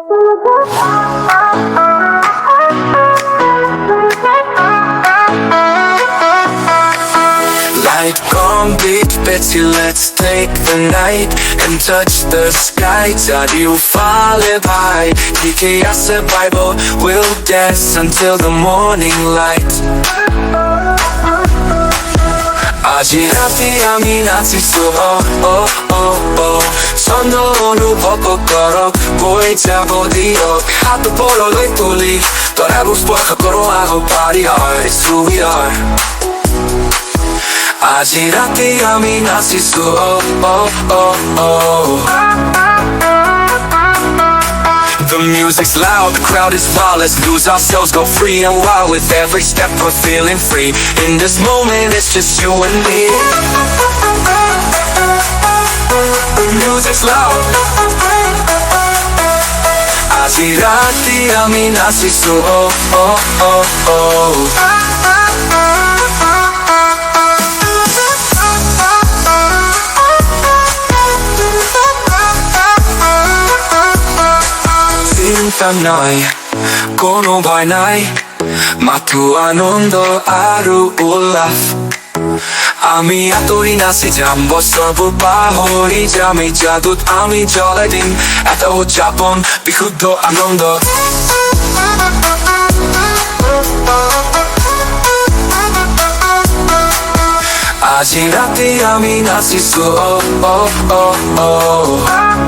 Light gone beat, Betsy, let's take the night and touch the sky. 자리로 fall by DKS Bible, we'll dance until the morning light. Aji Rati 아미 나치수 oh oh oh 선도로 벚꽃 걸어 보이자 보디어 하도 볼로를 뚫리 떠나고 싶어 걸어하고 party hard, it's who we are. Aji Rati 아미 나치수 oh oh oh. The music's loud, the crowd is wild. Let's lose ourselves, go free and wild. With every step we're feeling free. In this moment it's just you and me. The music's loud. Aji Rati 아미 나치수 oh oh oh oh. Noi কোনো ভয় নাই Matthew আনন্দ আৰু উল্লাস আমি আতৰি নাচি যাম বছৰবোৰ পাহৰি যাম এই জাদুত আমি জ্বলাই দিম এটা উদযাপন বিশুদ্ধ আনন্দ আজি ৰাতি আমি নাচিছো oh oh oh oh.